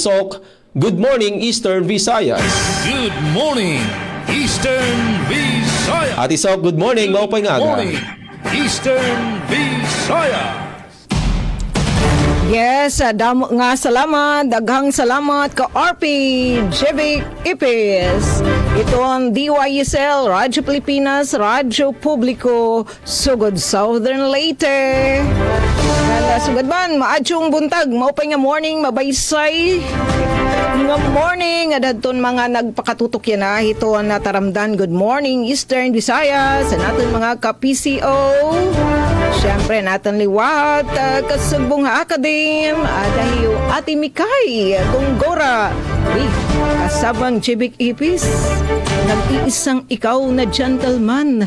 Atisok, Good Morning Eastern Visayas. Good morning, Eastern Visayas. Atisok, good morning, maupay nga aga. Morning, Eastern Visayas. Yes, damo nga salamat, daghang salamat ka RP Jevic Ipis. Ito ang DYSL, Radyo Pilipinas, Radyo Publiko, Sugod Southern Leyte. Sugod man, maadjong buntag, maupay nga morning, mabaysay. Nga morning, adadton mga nagpakatutok yan na ito ang nataramdan. Good morning, Eastern Visayas, sa natin mga ka-PCO. Siyempre, natin liwat, kasugbong akadim, dahil Ate Mikay, Gonggora, kasabang Jevic Ipis, nag-iisang ikaw na gentleman.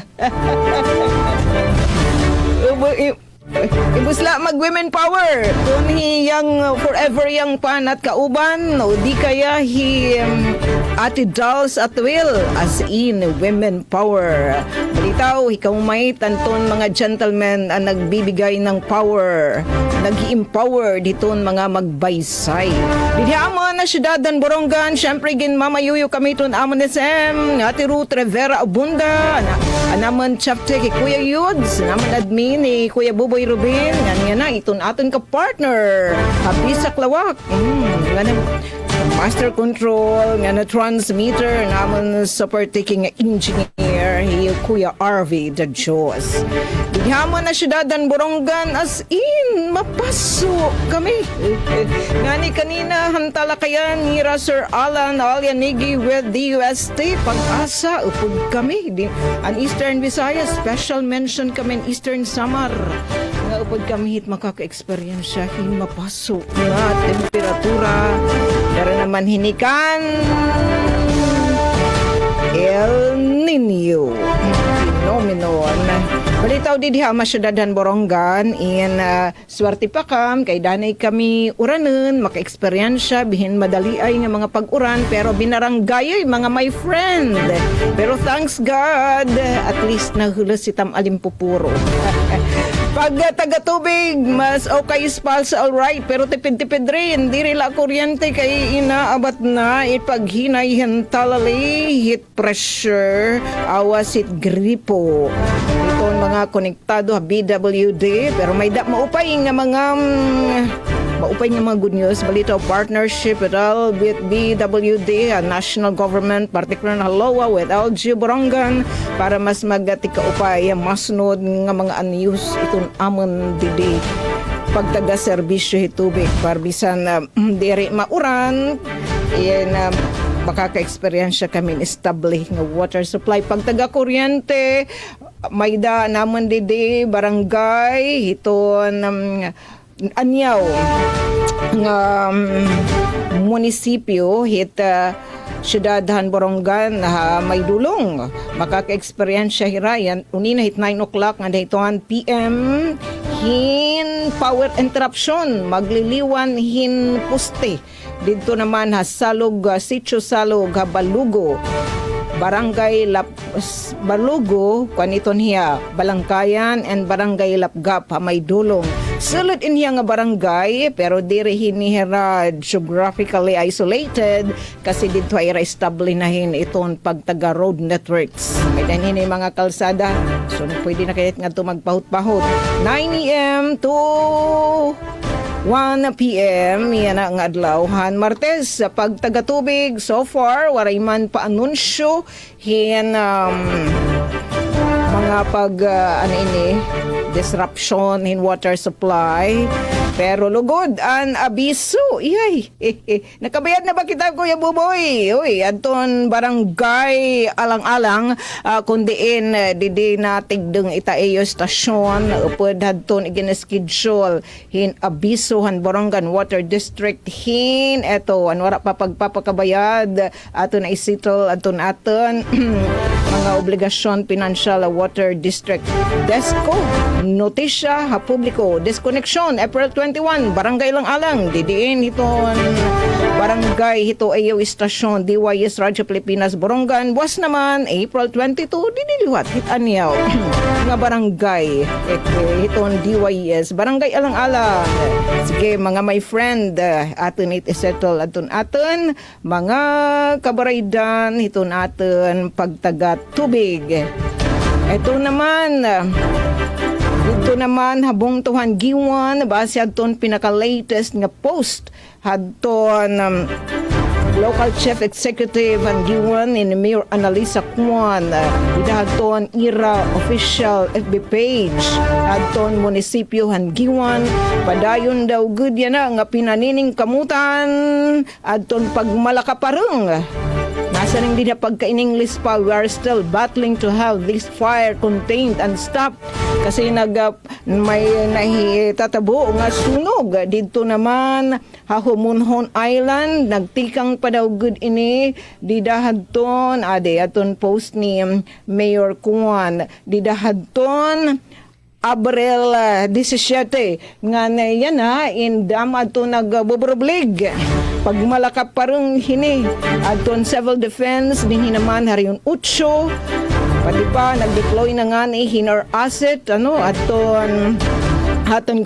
Ibusla mag-women power. Kung hiyang forever yang panat kauban, o di kaya Ate Dolls at will, as in women power. Balitaw, ikaw may tanton mga gentlemen ang nagbibigay ng power, nag-empower diton mga magbaysay. Didiamo na syudadan Borongan, syempre gin mamayuyo kami ton amon SM, Ate Ruth Rivera Abunda, anaman chapter kay Kuya Yuds, naman admin ni Kuya Buboy Rubin, nga na iton aton ka partner, happy sa klawak. Nga na master control, nga na transmitter, naman support taking engineer, Kuya RV the Diyos. Bigyaman na syudadan Borongan, as in, mapaso kami. Ngani kanina, hantala kaya ni Sir Alan Alyanigi with the UST, pag-asa, upod kami. An Eastern Visayas, special mention kami in Eastern Samar. Nga upod kami hit makaka-experience siya, mapaso nga temperatura. Pero naman hinikan El Nino phenomenon. Balitaw di diha masyadadan Borongan in swerte pa kam kay danay kami uranen maka-eksperyensya bihin madali ay nga mga pag-uran pero binaranggayay mga my friend. Pero thanks God at least nahulas si Tam Alimpupuro. Pag taga-tubig, mas okay spals alright, pero tipid-tipid rin. Di rila kuryente kay inaabat na ipaghinay talali, heat pressure, awas it gripo. Ito ang mga konektado BWD, pero may maupay nga mga good news. Balito partnership with BWD, national government, particular na Haloa with LG Borongan para mas magatika upay masunod nga mga news itong amon didi pagtaga-serbisyo hitubig parbisan diri mauran makaka-experience kami establi nga water supply pagtaga-kuryente may da naman didi barangay hiton anyaw nga munisipyo hit Syudadhan Borongan may dulong makaka-experience siya hirayan unina hit 9 o'clock nga daytoan PM hin power interruption magliliwan hin poste dito naman Salog Sitio Salog Balugo Barangay Balugo kaniton hiya Balangkayan and Barangay Lapgap may dulong sulod inhiya nga barangay pero diri hinihira geographically isolated kasi dito ay establi nahin iton pagtaga road networks may danhin mga kalsada so pwede na kayat nga ito magpahut-pahut 9 AM to 1 PM yan ang adlawhan Martes sa pagtaga-tubig so far waray man pa anunsyo hin mga pag disruption in water supply pero lugod ang abiso iyay nakabayad na ba kita Kuya Buboy uy adton barangay alang-alang kundiin didi na tigdeng itaeyo stasyon upod hadton igin-schedule hin abisohan Borongan Water District hin eto anwara pa pagpapakabayad aton na isitol aton mga obligasyon financial water district DESCO notisya ha publiko disconnection April 21 barangay lang alang didiin iton barangay barangay hito ayaw istasyon DYS Radyo Pilipinas Borongan. Buwas naman April 22 didiliwat hit anyaw nga barangay hiton DYS barangay alang-alang. Sige mga my friend, aton it isettle aton mga kabaraydan hiton aton pagtaga tubig. Ito naman habong tuhan giwan base adton pinaka-latest nga post hadton local chief executive ang giwan ni Mayor Annalisa Kwan idahadton IRA official FB page adton munisipyo han giwan padayon daw good yan nga pinanining kamutan adton pagmalakapareng. Nasa rin din na pagka-in-English pa, we are still battling to have this fire contained and stopped. Kasi may nahitatabo nga sunog. Dito naman, Hahumunhon Island, nagtikang pa daw good ini, didahadton, aton post ni Mayor Kuan, didahadton, Abril 17 nga na yan indam ato nagbobroblig pagmalakap parang hini aton civil defense din naman hariyon 8 pati pa nag-deploy na nga ni hinar asset aton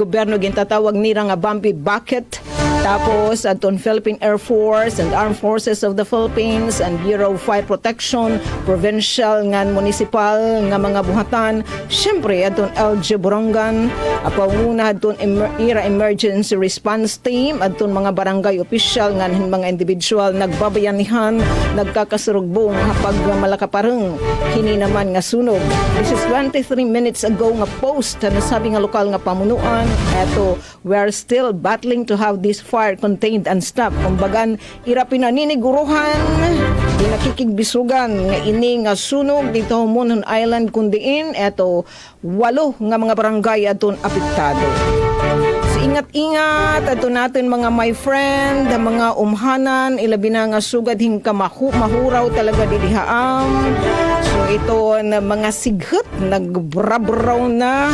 gobyerno gintatawag nila nga bumpy bucket. Tapos aton Philippine Air Force and Armed Forces of the Philippines and Bureau of Fire Protection, provincial ngan municipal nga mga buhatan, syempre aton LG Borongan, pauna aton IRA Emergency Response Team, aton mga barangay official ngan mga individual nagbabayanihan, nagkakasurugbong pag malakapareng hini naman nga sunog. This is 23 minutes ago nga post na sabi nga lokal nga pamunuan, eto we are still battling to have this fire contained and stopped. Kumbagan, ira pinaniniguruhan, pinakikigbisugan nga ini nga sunog dito Hamunon Island kundiin, eto 8 nga mga barangay aton apektado. So, ingat-ingat ato natin mga my friend, mga umhanan, ilabi na nga sugad hingka mahuraw talaga dilihaam. So ito na mga sighet nagbrabraw na.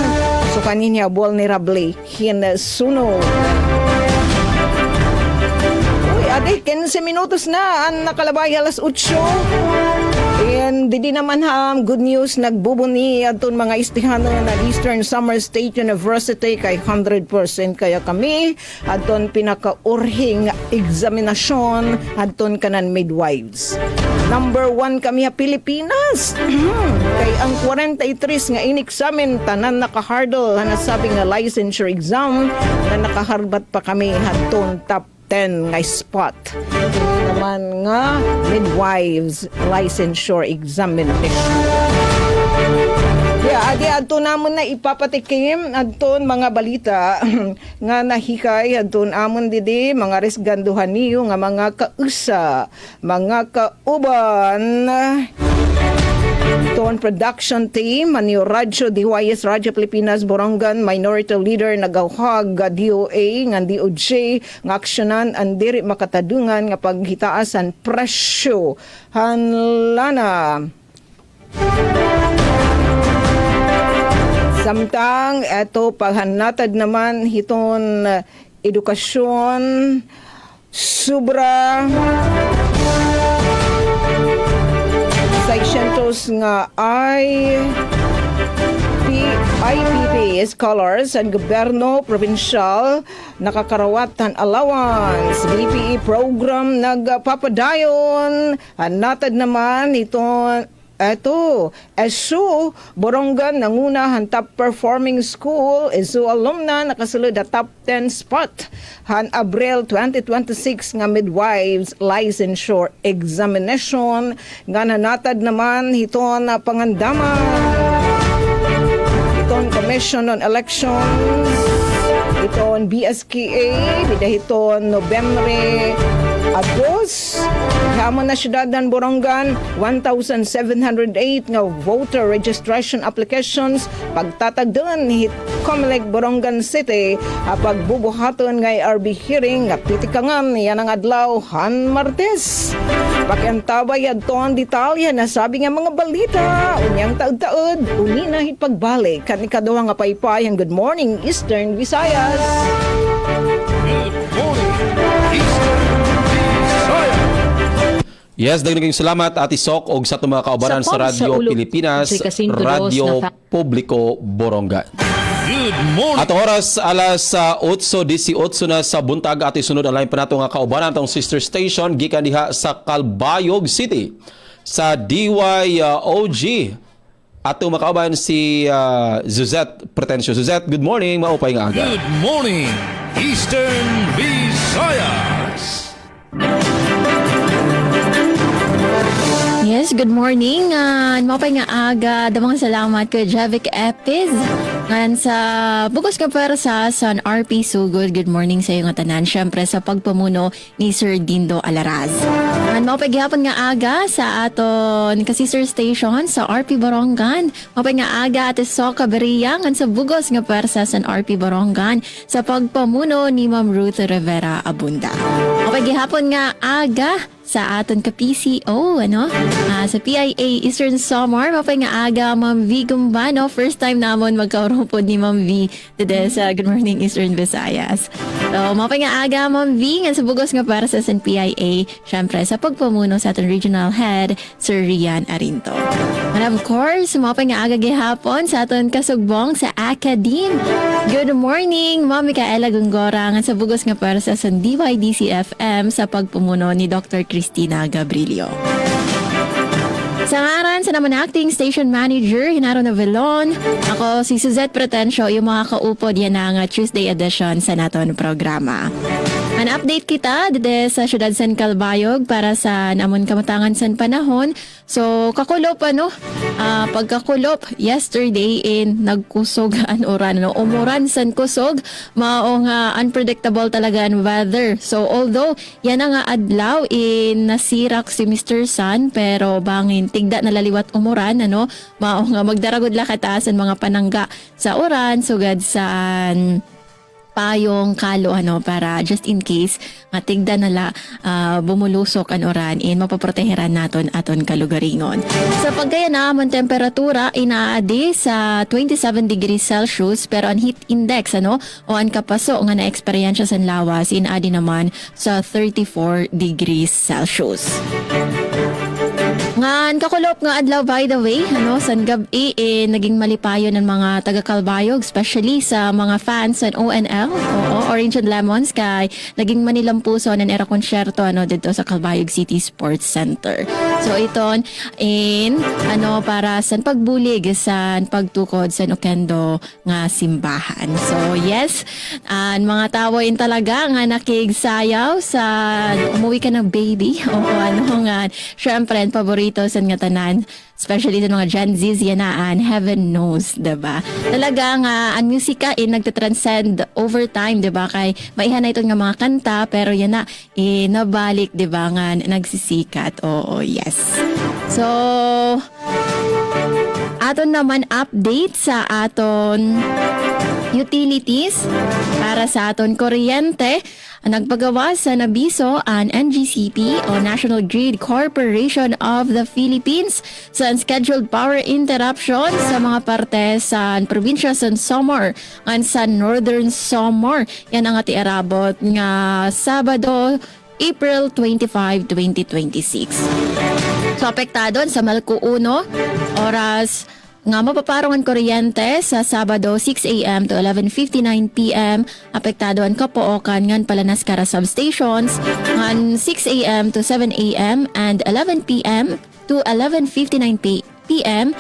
So kaninya vulnerable sunog. Ade, 15 minutos na ang nakalabay alas 8. And di naman good news nagbubuni aton mga istihanan na Eastern Summer State University kay 100% kaya kami aton pinaka-urhing examinasyon aton kanan midwives. Number 1 kami ha Pilipinas. Kay ang 43 nga in-examine tanan naka-hurdle na sabi nga licensure exam na nakaharbat pa kami aton top 10 nga spot. Ito naman nga midwives licensure examination. Adi adto namon na ipapatikim adton mga balita nga nahikay adton amon didi mga resganduhan niyo nga mga kausa, mga kauban. Ton production team ani Radyo DYS Radyo Pilipinas Borongan Minority Leader nagawhag DOA nga DOJ nga aksyonan ang diri makatadungan nga paghitaasan presyo hanlana. Samtang eto paghanatad naman hiton edukasyon sobra 600 nga IPP scholars ang gobyerno provincial nakakarawatan allowance BPE program nagpapadayon hanatad naman iton ESU Borongan nanguna han top performing school ESU alumna nakasulod top 10 spot han Abril 2026 nga midwives licensure examination nga nanatad naman hiton na pangandaman hiton Commission on Elections hiton BSKA bidahiton Nobyembre Agos, hamon na syudadan Borongan, 1,708 nga voter registration applications pagtatagdan ni Comelec Borongan City pagbubuhaton nga RB hearing nga pitikangan yan ang adlaw han Martes. Pakiantabay adton detalya na sabi nga mga balita unyang taud-taud uni na pagbalik kan ikaduha nga paypay ang Good Morning Eastern Visayas. Good morning, Eastern Visayas. Yes, daghang salamat Ate Sok og sa itong mga kaubanan Sa sa POM sa Radyo ulo, Pilipinas, si Jacinto Dos Radio na Publiko Borongan. Good morning. At ang oras alas 8:18 na sa buntag at isunod ang lain pa nato nga kaubanan atong sister station gikan diha sa Calbayog City sa DYOG. Atong makauban si Suzette Pretencio. Suzette, good morning, maupay nga aga. Good morning, Eastern Visayas. Yes, good morning. Mapay nga aga. Damang salamat ko, Javik Epiz. Ngan sa bugos ka para sa San RP Sugod. Good morning sa iyo nga tanan. Siyempre sa pagpamuno ni Sir Dindo Alaraz. Ngan mapay gihapon nga aga sa aton ka-sister station sa RP Borongan. Mapay nga aga at Soka Beria. Ngan sa bugos nga para sa San RP Borongan sa pagpamuno ni Ma'am Ruth Rivera Abunda. Mapay gihapon nga aga sa aton ka PCO, sa PIA Eastern Samar. Mapay nga aga, Ma'am V Gumbano. First time namon magkaurupod ni Ma'am V today sa Good Morning Eastern Visayas. So, mapay nga aga, Ma'am V, nga sa bugos nga para sa PIA, syempre sa pagpamuno sa aton Regional Head, Sir Rian Arinto. And of course, mapay nga aga gihapon sa aton kasugbong sa Academe. Good morning, Ma'am Micaela Gongora, nga sa bugos nga para sa DYDC FM sa pagpamuno ni Dr. Cristina Gabrilio. Sa ngaran sa naman acting station manager, Hinaro Novelon, ako si Suzette Pretencio, yung mga kaupod yan ang Tuesday edition sa naton programa. An update kita dede sa syudad San Calbayog para sa namon kamatangan san panahon. So kakulop pagkakulop yesterday in nagkusog an oran umuran san kusog mao nga unpredictable talaga ang weather. So although yan nga adlaw in nasirak si Mr. Sun pero bangin tigda nalaliwat umuran mao nga magdaragod la kataas ang mga panangga sa oran sugad saan payong kalo para just in case nga tigda nala bumulusok an oran in mapaproteheran naton aton kalugaringon. Sa pagkaya naman temperatura inaadi sa 27 degrees Celsius pero ang heat index o ang kapaso nga na-eksperyensya sa lawas inaadi naman sa 34 degrees Celsius. Ngan kakulop nga adlaw by the way, san gabi naging malipayon ng mga taga Calbayog, especially sa mga fans ng ONL, Orange and Lemons kay naging manilampuso ng era konsyerto dito sa Calbayog City Sports Center. So iton para sa pagbulig sa pagtukod sa Okendo nga simbahan. So yes, mga tawoin talaga nga nakigsayaw sa umuwi ka ng baby nga syempre paborito sa nga tanan, especially sa mga Gen Z's yanaan, heaven knows, diba? Talaga nga ang musika nagtatranscend over time, diba? Kay maihan na ito nga mga kanta pero yan na nabalik, diba? Nga nagsisikat. Oo, yes. So aton naman update sa aton utilities para sa aton kuryente. Nagpagawa sa nabiso ang NGCP o National Grid Corporation of the Philippines sa unscheduled power interruption sa mga parte sa probinsya sa Samar at sa Northern Samar. Yan ang atiarabot nga Sabado, April 25, 2026. So apektado sa Malco 1, oras nga mapaparong ang kuryente sa Sabado 6 a.m. to 11:59 p.m. Apektado ang Kapookan ngan Palanas Kara substations ngan 6 a.m. to 7 a.m. and 11 p.m. to 11:59 p.m.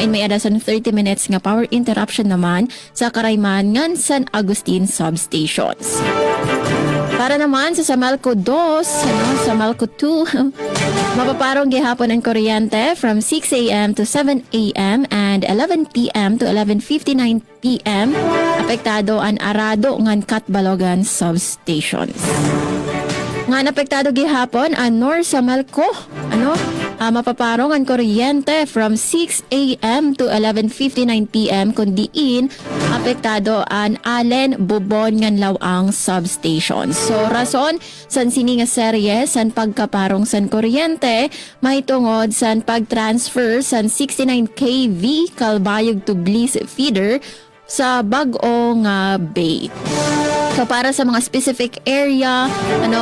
In may adasan 30 minutes nga power interruption naman sa Karayman ngan San Agustin substations. Para naman sa Samalco 2, sa Samalco 2, mapaparong gihapon ang kuryente from 6 a.m. to 7 a.m. and 11 p.m. to 11:59 p.m. Apektado ang Arado ngan Katbalogan substations. Nga apektado gihapon ang North Samalco, mapaparong ang kuryente from 6 a.m. to 11:59 p.m. kundiin apektado ang Allen Bubon ngan Lawang substation. So rason san sini nga serye san pagkaparong san kuryente mahitungod san pagtransfer san 69 kV Calbayog to Bliss feeder sa bag-o nga bay. So para sa mga specific area,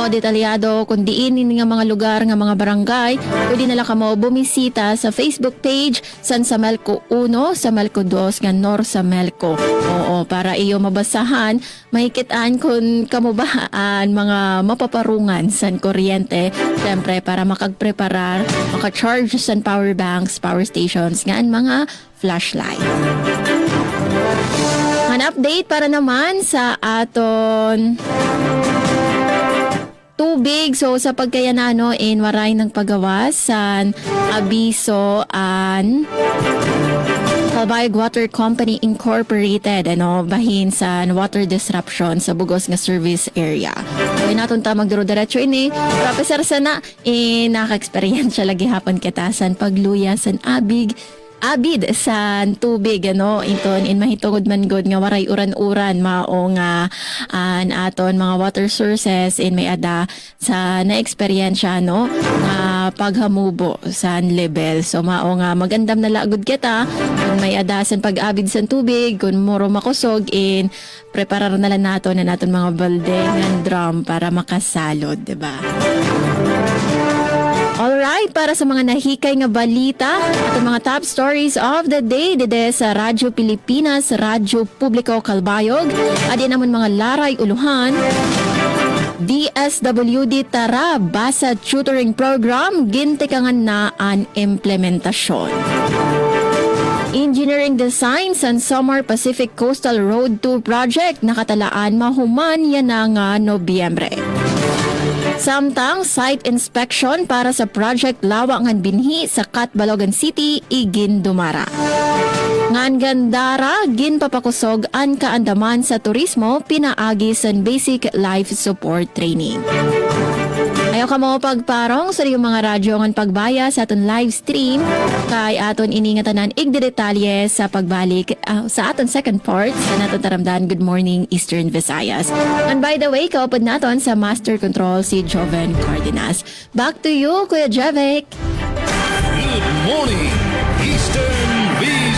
detalyado kung diin nga mga lugar nga mga barangay, pwede na lang kamo bumisita sa Facebook page San Samelco 1, Samelco 2 nga Nor Samelco. Oo, para iyo mabasahan, mahikitaan kung kamo ba ang mga mapaparungan san kuryente, syempre para makagpreparar, maka-charge san power banks, power stations nga ang mga flashlight. An update para naman sa aton tubig. So sa pagkayanano in waray ng paggawas sa abiso an Calbayog Water Company Incorporated bahin sa water disruption sa bugos nga service area. So naton ta magdiro-diretso ini. Professor sana naka-experience lagi hapon kitasan pagluya san abid sa tubig inton in mahitungod man god nga waray uran-uran mao nga an aton mga water sources in may ada sa na-eksperyensya nga paghamubo sa level. So mao nga magandam na lagod kita kung may ada sa pag-abid sa tubig kung muro makusog in preparar na lang naton mga balde nga drum para makasalod, diba? Alright, para sa mga nahikay nga balita at mga top stories of the day dede sa Radyo Pilipinas, Radyo Publiko Calbayog, adi naman mga laray uluhan, DSWD Tara Basa Tutoring Program, gintikangan na ang implementasyon. Engineering Design San Samar Pacific Coastal Road 2 Project nakatalaan mahuman yan nga Nobyembre. Samtang site inspection para sa project Lawangan Binhi sa Catbalogan City, igin dumara. Ngan gandara, gin papakusog ang kaandaman sa turismo, pinaagi sa basic life support training. Ayaw ka mo pagparong sa iyong mga radyo ngan pagbaya sa aton live stream kay aton iningatanan igdetalye sa pagbalik sa aton second part sa naton taramdan Good Morning Eastern Visayas. And by the way, kaupad naton sa Master Control si Joven Cardenas. Back to you, Kuya Javek. Good morning, Eastern Visayas.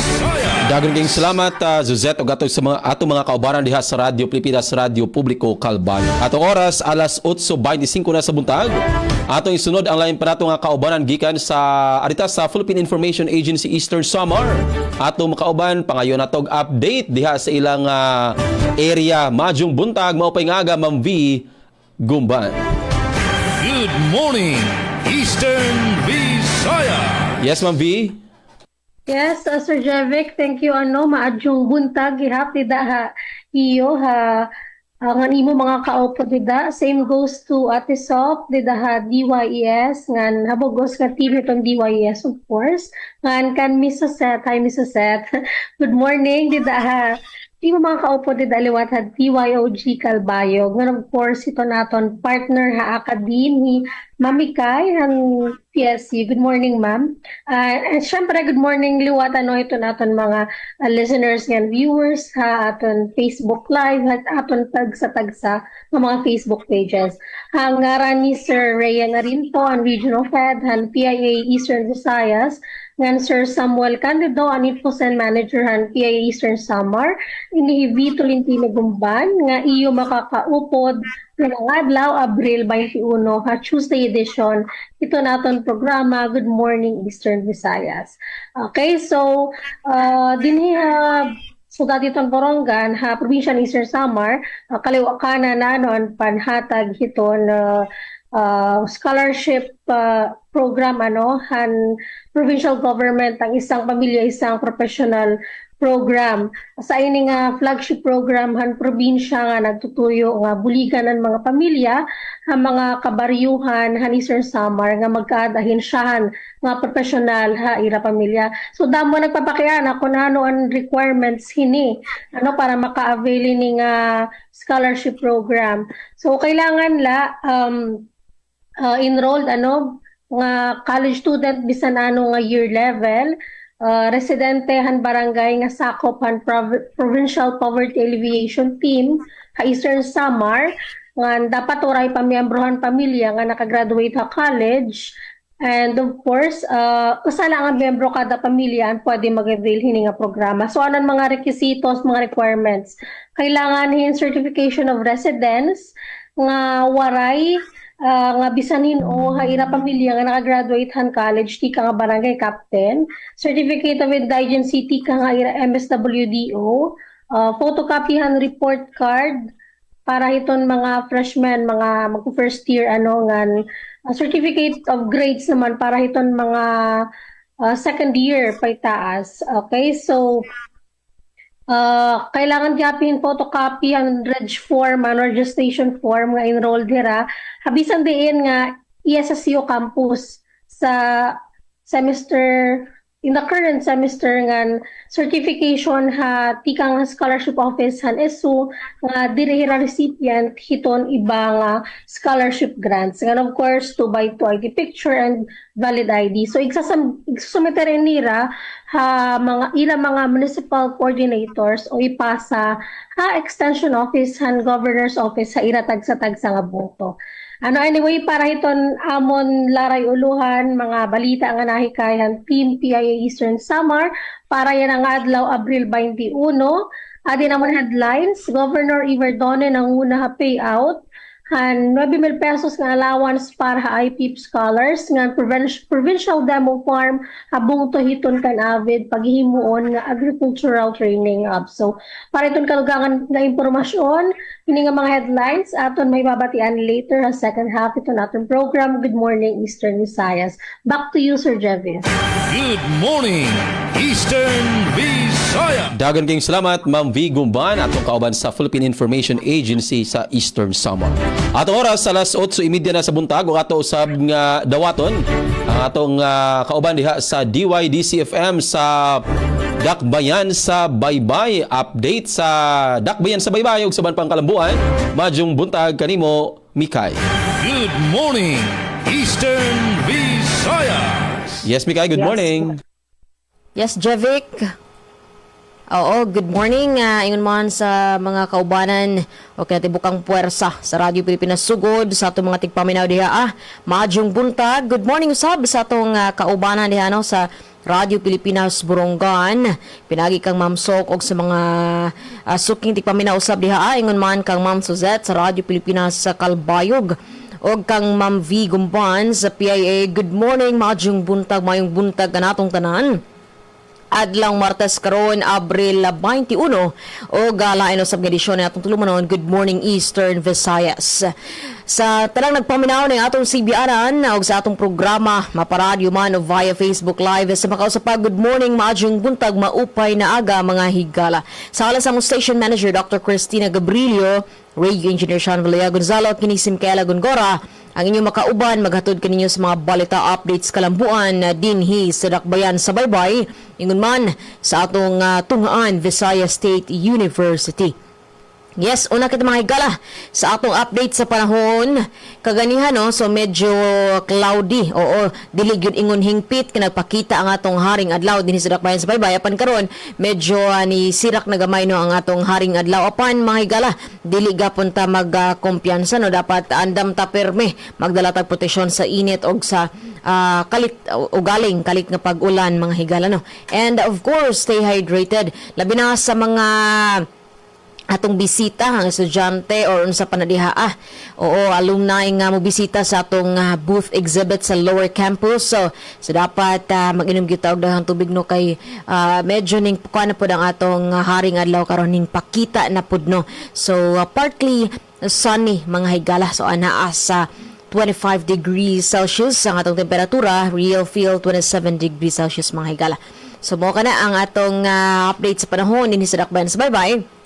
Daghang ding salamat Zuzette og ato sa mga mga kaubaran diha sa Radyo Pilipinas, Radyo Publiko Calbayog. Atong oras alas 8:25 na sa buntag. Atong isunod ang lain pa nato nga kaubaran gikan sa adita sa Philippine Information Agency Eastern Samar. Atong makauban pangayon natog update diha sa ilang area majung buntag mao pay nga aga Ma'am V Gumban. Good morning, Eastern Visayas. Yes, Ma'am V. Yes, Sir Javik, thank you. Maadjong buntag gihap dida ha iyo ha ngan imo mga kaupo dida. Same goes to Ate Sop dida ha DYES ngan habogos ka TV tong DYES of course. Ngan kan Mrs. Set, hi Mrs. Set. Good morning dida ha. Imo mga kaupo dida liwat ha DYOG Calbayog. Ngan of course ito naton partner ha akadin ni Mami Kai ang PSC. Good morning, ma'am. And syempre, good morning, liwat ito naton mga listeners and viewers ha aton Facebook Live at aton tagsa-tagsa ng mga Facebook pages. Ang ngaran ni Sir Rhea na rin po, ang Regional Fed, ang PIA Eastern Visayas, ngan Sir Samuel Candido, ang Infosen Manager, ang PIA Eastern Samar, inihibi Tolentino Gumban, nga iyo makakaupod ng adlaw, Abril 21, ha, Tuesday edition. Ito naton programa, Good Morning Eastern Visayas. Okay, so, dinhi so dati itong Borongan, ha, Provincia ng Eastern Samar, kaliwakanan na noon panhatag hiton scholarship program, han provincial government, ang isang pamilya, isang professional program. Sa ini nga flagship program han probinsya nga nagtutuyo nga buligan ng mga pamilya, ang mga kabaryuhan han Eastern Samar nga magkaadahinsyahan nga professional ha ira pamilya. So damo nagpapakian kung ano ang requirements hini para maka-avail ni nga scholarship program. So kailangan la enrolled nga college student bisan nga year level, residente han barangay nga sakop han Provincial Poverty Alleviation Team ha Eastern Samar nga dapat oray pamiyembrohan pamilya nga nakagraduate ha college And of course, kasala ang membro kada pamilya ang pwede mag-avail hini nga programa. So anong mga requisitos, mga requirements? Kailangan hin certification of residence nga waray nga bisanin o ha ira pamilya nga naka-graduate han college ti ka nga barangay captain, certificate of indigency ti ka nga ira MSWDO, photocopy han report card para hiton mga freshmen, mga mag-first year nga certificate of grades naman para hiton mga second year paitaas. Okay, so kailangan gapin photocopy ang reg form, ang registration form nga enrolled dira. Habisan diin nga ESSU campus sa semester, in the current semester nga certification ha tikang scholarship office han ESU nga diri ra recipient hiton iba nga scholarship grants. And of course 2x2 ID picture and valid ID. So igsusumiterin nira ha mga municipal coordinators o ipasa ha extension office han governor's office sa iratag sa tagsa nga boto. Anyway, para hiton amon laray uluhan, mga balita nga nahikayan Team PIA Eastern Samar para yan ang adlaw Abril 21. Adi naman headlines, Governor Iverdone nang una ha payout han 9,000 pesos nga allowance para ha IPIP scholars nga provincial demo farm habung to hiton kan avid paghihimuon nga agricultural training hub. So para iton kalugangan nga impormasyon ini nga mga headlines aton may babatian later sa second half ito natin program. Good morning Eastern Visayas. Back to you Sir Jevis. Good morning, Eastern Visayas. Dagan kayong salamat, Ma'am V. Gumban, atong kauban sa Philippine Information Agency sa Eastern Samar. Atong oras, alas 8:30 na sa buntag, o ato usab nga dawaton, ang atong kauban diha sa DYDC-FM sa Dakbayan sa Baybay. Update sa Dakbayan sa Baybay ug saban pang kalambuan. Madyong buntag kanimo, Mikay. Good morning, Eastern Visayas. Yes, Mikay, good morning. Yes, Javik. Oo, good morning. Ingon man sa mga kaubanan o kinatibukang puwersa sa Radyo Pilipinas Sugod sa atong mga tigpaminaw diha. Maadjong buntag. Good morning usab sa atong kaubanan diha sa Radyo Pilipinas Borongan. Pinagi kang Ma'am Sok og sa mga suking tigpaminaw usab diha. Ingon man kang Ma'am Suzette sa Radyo Pilipinas sa Calbayog. Og kang Ma'am V. Gumban sa PIA. Good morning. Maadjong buntag. Mayong buntag kanatong tanan. Adlang Martes karon Abril 21 o galain usab nga edisyon ni atong tulumanon. Good morning Eastern Visayas. Sa tanang nagpaminaw ng atong CBR-an o sa atong programa maparadyo man o via Facebook Live sa makausap good morning maadjong buntag maupay na aga mga higala. Sa alas ang station manager Dr. Cristina Gabrilio, radio engineer Sean Villar Gonzalo, kinisim Kela Gongora, ang inyong makauban maghatod kaninyo sa mga balita updates kalambuan dinhi sa Dakbayan sa Baybay ingon man sa atong tungaan Visayas State University. Yes, una kita mga higala sa atong update sa panahon kaganihan no, so medyo cloudy o dili gyud ingon hingpit kinagpakita ang atong haring adlaw dinhi sa Dakbayan sa Baybay. Apan karon medyo ni sirak na gamay no ang atong haring adlaw. Apan mga higala dili gapon ta magkumpiyansa no, dapat andam ta perme magdala tag proteksyon sa init og sa kalit ugaling kalit nga pag-ulan mga higala no. And of course stay hydrated labi na sa mga atong bisita ang estudyante or unsa pa na diha oo alumni nga mo bisita sa atong booth exhibit sa lower campus so dapat mag-inom gyud og daghang tubig no kay medyo ning kuan na pud ang atong haring adlaw karon ning pakita na pud no so partly sunny mga higala so anaa sa 25 degrees Celsius ang atong temperatura, real feel 27 degrees Celsius mga higala. So mo kana ang atong update sa panahon dinhi sa Dakbayan sa Baybay.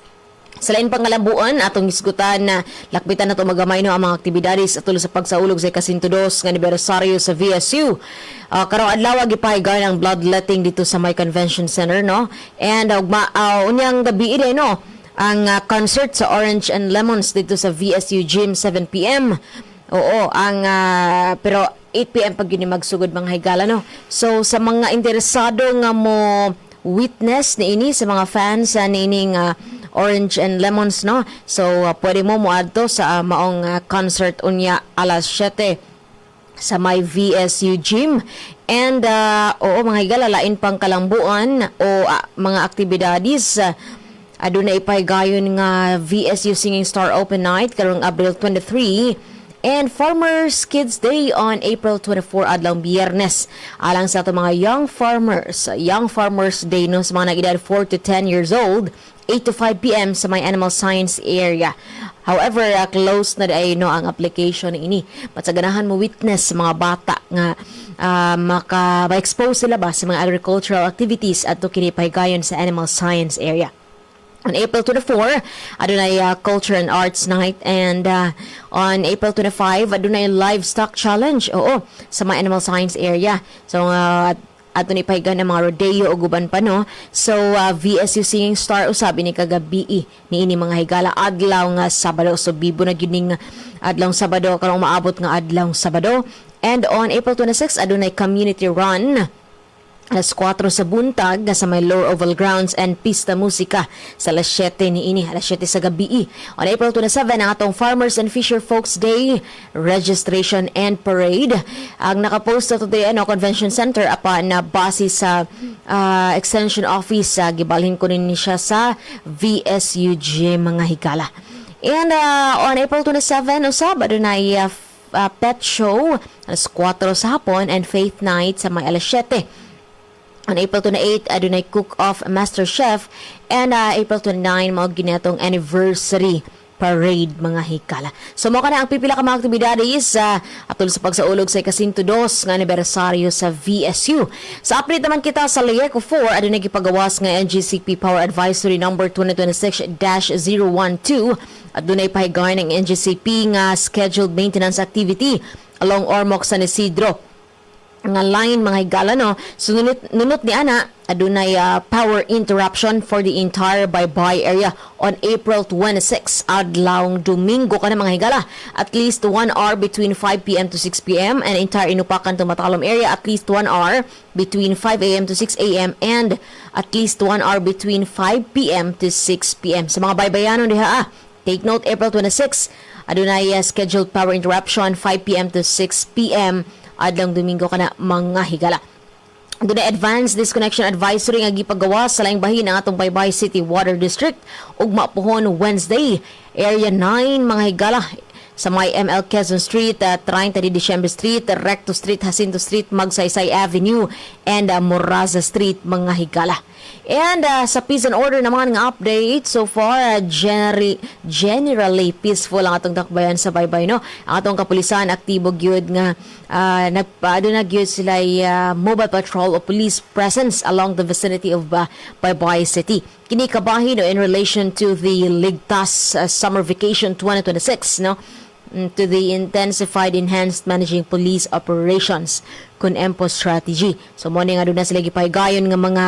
Sa lain pangalambuan, atong isgutan na lakbitan na ito magamay no ang mga aktibidades at tulo sa pagsaulog sa ikasintudos ng anibersaryo sa VSU. Karong adlaw gipahigan ang bloodletting dito sa May Convention Center no. And unyang gabi ide no ang concert sa Orange and Lemons dito sa VSU Gym 7 PM. Oo, ang pero 8 PM pag yun magsugod mga higala no. So sa mga interesado nga mo witness ni ini sa mga fans ni ining Orange and Lemons no. So pwede mo moadto sa maong concert unya alas 7 sa may VSU gym. And oo mga higala, lain pang kalambuan o mga aktibidades. Aduna ipaygayon nga VSU Singing Star Open Night karong April 23 and Farmers Kids Day on April 24 adlang Biyernes. Alang sa ato mga Young Farmers Day no, sa mga nag-edad 4 to 10 years old, 8 to 5 p.m. sa may Animal Science area. However, close na ay no ang application ini. Matsaganahan mo witness sa mga bata nga maka-expose sila ba sa mga agricultural activities at to kinipahigayon sa Animal Science area. On April 24, adunay Culture and Arts Night, and on April 25, adunay Livestock Challenge. Oo, sa mga Animal Science area. So, ato ni pahigan ng mga rodeo o guban pa no. So VSU Singing Star usabi ni kagabi ni ini mga higala adlaw nga Sabado, so bibo na gining adlaw Sabado karong maabot nga adlaw Sabado. And on April 26 adunay community run alas 4 sa buntag sa may Lower Oval Grounds and pista musika sa alas 7 niini, alas 7 sa gabi. On April 27 ang atong Farmers and Fisher Folks Day registration and parade. Ang nakapost na today Convention Center apan na base sa extension office, gibalhin ko rin siya sa VSUG mga higala. And on April 27 usab adunay pet show alas 4 sa hapon and faith night sa may alas 7. On April 28, adunay cook-off Master Chef, and April 29, mga ginatong anniversary parade mga hikala. So mo na ang pipila ka mga aktibidades atol sa pagsaulog sa ika-102 nga anibersaryo sa VSU. Sa update naman kita sa Leyeco 4, adunay gipagawas nga NGCP Power Advisory number 2026-012 adunay pahigayon ng NGCP nga scheduled maintenance activity along Ormoc San Isidro nga line mga higala no. So nunot ni ana adunay power interruption for the entire Baybay area on April 26 adlaw Domingo kana mga higala. At least 1 hour between 5 p.m. to 6 p.m. and entire Inupakan to Matalom area at least 1 hour between 5 a.m. to 6 a.m. and at least 1 hour between 5 p.m. to 6 p.m. Sa mga baybayanon diha take note, April 26 adunay scheduled power interruption 5 p.m. to 6 p.m. adlang Domingo kana mga higala. Doon na advanced disconnection advisory nga gipagawa sa laing bahin ng atong Baybay City Water District ug mapuhon Wednesday area 9 mga higala sa may ML Quezon Street, 30 de Diciembre Street, Recto Street, Jacinto Street, Magsaysay Avenue and Moraza Street mga higala. And sa peace and order naman nga update, so far generally peaceful ang atong dakbayan sa Baybay no. Ang atong kapulisan aktibo gyud nga nagpaado na gyud sila mobile patrol o police presence along the vicinity of Baybay City. Kini kabahin no, in relation to the Ligtas Summer Vacation 2026 no, to the intensified enhanced managing police operations kun EMPO strategy. So mo nga doon na sila gipahigayon nga mga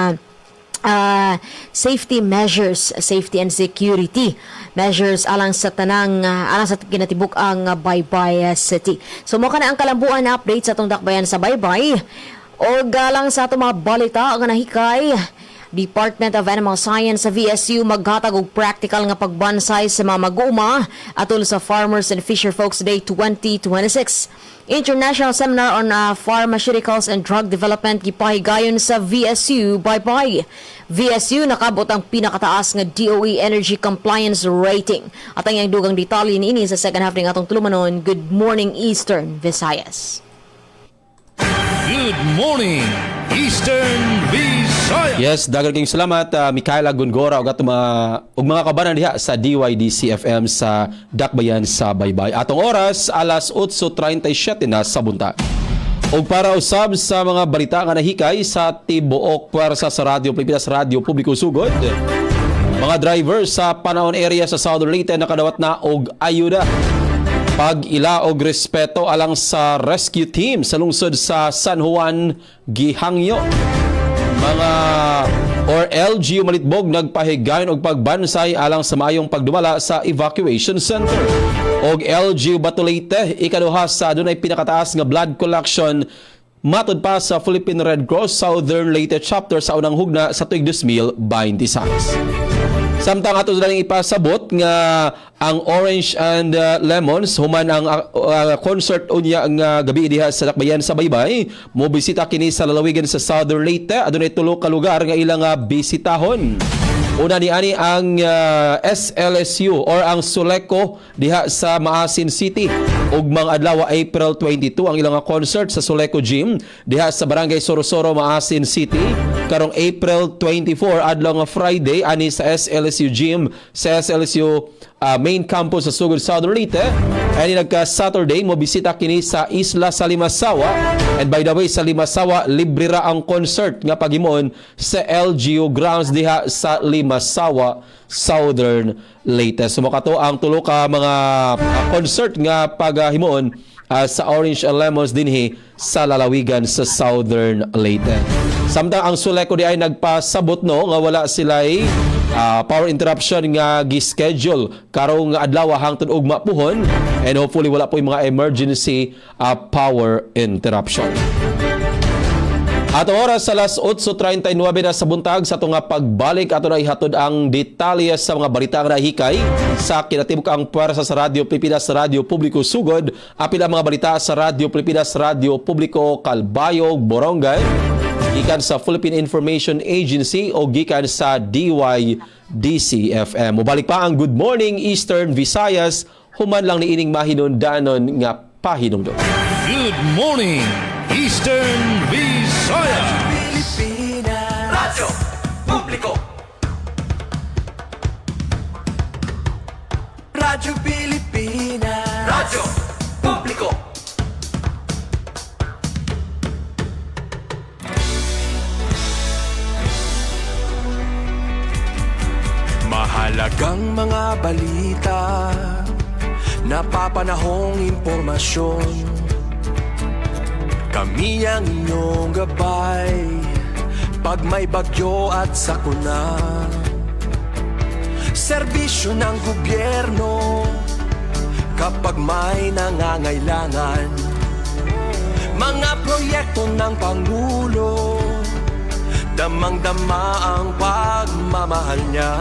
safety measures, safety and security measures alang sa tanang alang sa kinatibuk ang Baybay City. So mo kana ang kalambuan na update sa atong dakbayan sa Baybay o galang sa atong mga balita nga nahikay. Department of Animal Science sa VSU maghatag og practical nga pagbansay sa mga mag-uuma atol sa Farmers and Fisher Folks Day 2026. International Seminar on Pharmaceuticals and Drug Development gipahigayon sa VSU Baybay. VSU nakabot ang pinakataas nga DOE Energy Compliance Rating. At ang dugang detalye niini sa second half ng atong tulumanon. Good morning Eastern Visayas. Good morning, Eastern Visayas. Yes, daghang kayong salamat Mikaela Gongora ug mga kabanan diha sa DYDC-FM sa Dakbayan sa Baybay. Atong oras alas 8:37 na sa buntag. Ug para usab sa mga balita nga nahikay sa tibuok puwersa sa Radyo Pilipinas, Radyo Publiko Sugod. Mga driver sa Panaon area sa Southern Leyte nakadawat na og ayuda. Pag-ila og respeto alang sa rescue team sa lungsod sa San Juan, Gihangyo. Mga LGU Malitbog nagpahigayon og pagbansay alang sa maayong pagdumala sa evacuation center. Og LGU Batulete ikaduha sa adunay pinakataas nga blood collection matud pa sa Philippine Red Cross Southern Leyte chapter sa unang hugna sa tuig 2026. Samtang ato lang ipasabot nga ang Orange and Lemons human ang concert unya nga gabi diha sa Dakbayan sa Baybay, mo bisita kini sa lalawigan sa Southern Leyte. Adunay tulo ka lugar nga ilang bisitahon. Una ni ani ang SLSU or ang Suleco diha sa Maasin City. Ugmang adlaw April 22 ang ilang concert sa Suleco Gym diha sa Barangay Sorosoro, Maasin City. Karong April 24 adlaw nga Friday ani sa SLSU Gym sa SLSU main campus sa Sugod, Southern Leyte. Ani nagka-Saturday mo bisita kini sa isla sa Limasawa. And by the way, sa Limasawa libre ra ang concert nga paghimon sa LGU grounds diha sa Limasawa, Southern Leyte. Sumakato ang tulo ka mga concert nga paghimon sa Orange and Lemons dinhi sa lalawigan sa Southern Leyte. Samtang ang Suleco di ay nagpasabot no nga wala sila'y power interruption nga gi-schedule karong adlaw hangtod ug mapuhon, and hopefully wala po yung mga emergency power interruption. Ato oras sa alas 8:39 na sa buntag sa itong pagbalik ato na ihatod ang detalye sa mga balita nga nahikay sa kinatibukang puwersa sa Radyo Pilipinas, Radyo Publiko Sugod, apil ang mga balita sa Radyo Pilipinas, Radyo Publiko Calbayog, Borongay, gikan sa Philippine Information Agency o gikan sa DYDC-FM. Mubalik pa ang Good Morning Eastern Visayas, human lang ni ining mahinundanon nga pahinungdon. Good morning, Eastern Visayas. Pilipinas Radyo Publiko. Radyo Pilipinas Radyo Publiko. Mahalagang mga balita, napapanahong impormasyon. Kami ang inyong gabay pag may bagyo at sakuna. Serbisyo ng gobyerno kapag may nangangailangan. Mga proyekto ng Pangulo, damang-dama ang pagmamahal niya.